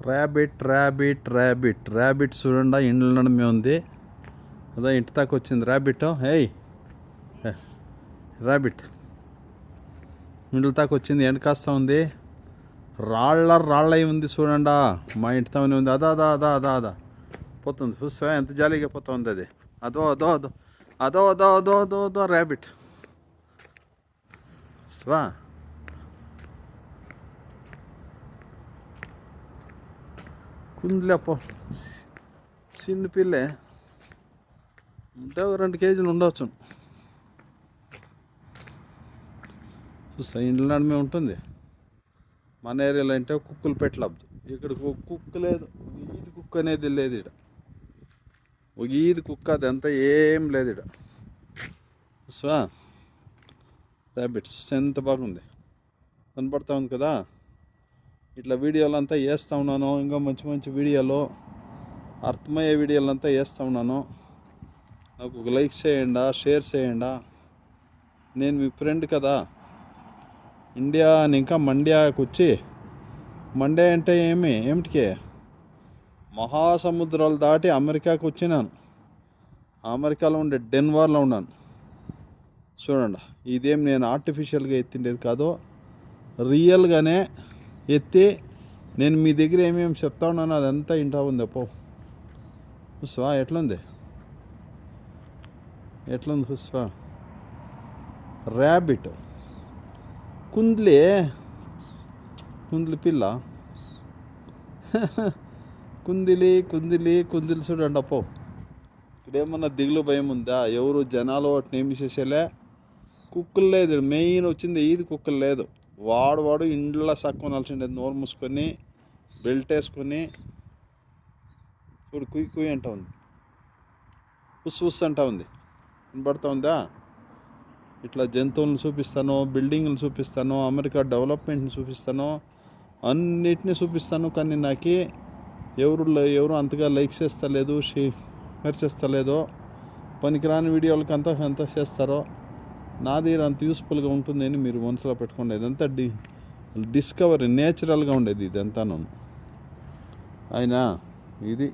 Rabbit చూడండి ఇండ్ల నడుమే ఉంది. అదే ఇంటి దాకా వచ్చింది ర్యాబిట్. ర్యాబిట్ ఇండ్ల దాకా వచ్చింది. ఎండ కాస్తా ఉంది. రాళ్ళై ఉంది చూడండా. మా ఇంటితోనే ఉంది. అదా పోతుంది. చూస్తా ఎంత జాలీగా పోతుంది అది. అదో ర్యాబిట్. స్వా కుందిలేపో చిన్న పిల్లే ఉంటే 2 కేజీలు ఉండవచ్చు. చూస్తా ఇండ్ల నడుమే ఉంటుంది. మన ఏరియాలో అంటే కుక్కలు పెట్టలబ్దు. ఇక్కడ కుక్క లేదు. ఈది కుక్క అనేది లేదు ఇక్కడ. ఒక ఈది కుక్క అదంతా ఏం లేదు ఇక్కడ. సో ర్యాబిట్స్ ఎంత బాగుంది కనపడతా ఉంది కదా. ఇట్లా వీడియోలు అంతా వేస్తూ ఉన్నాను. ఇంకా మంచి వీడియోలు, అర్థమయ్యే వీడియోలు అంతా వేస్తూ ఉన్నాను. నాకు ఒక లైక్ చేయండి, షేర్ చేయండి. నేను మీ ఫ్రెండ్ కదా. ఇండియా ఇంకా మండ్యాకి వచ్చి, మండ్యా అంటే ఏమిటికే మహాసముద్రాలు దాటి అమెరికాకి వచ్చినాను. అమెరికాలో ఉండే డెన్వర్లో ఉన్నాను. చూడండి, ఇదేం నేను ఆర్టిఫిషియల్గా ఎత్తిండేది కాదు, రియల్గానే ఎత్తి నేను మీ దగ్గర ఏమేమి చెప్తా ఉన్నాను అదంతా ఇంటా ఉంది. అప్పో హుస్వా ఎట్లుంది హుస్వా. ర్యాబిట్ కుంద్లి పిల్ల కుందిలి చూడండి. అప్పో ఇక్కడేమన్నా దిగులు భయం ఉందా? ఎవరు జనాలు వాటిని ఏమి చేసేలే. కుక్కలు లేదు. మెయిన్ వచ్చింది ఈది కుక్కలు లేదు. వాడు ఇండ్ల సక్కునాల్సిండేది. నోరు మూసుకొని బెల్ట్ వేసుకొని చూడు కుయ్యి అంటా ఉంది. ఉస్ అంటా ఉంది. వినపడతా ఉందా? ఇట్లా జంతువులను చూపిస్తాను, బిల్డింగ్లు చూపిస్తాను, అమెరికా డెవలప్మెంట్ని చూపిస్తాను, అన్నిటినీ చూపిస్తాను. కానీ నాకు ఎవరు అంతగా లైక్ చేస్తలేదు, షేర్ చేస్తలేదు. పనికిరాని వీడియోలకి అంతా చేస్తారో. నాది అంత యూస్ఫుల్గా ఉంటుందని మీరు మనసులో పెట్టుకోండి. ఇదంతా డిస్కవరీ నేచురల్గా ఉండేది ఇదంతా. అయినా ఇది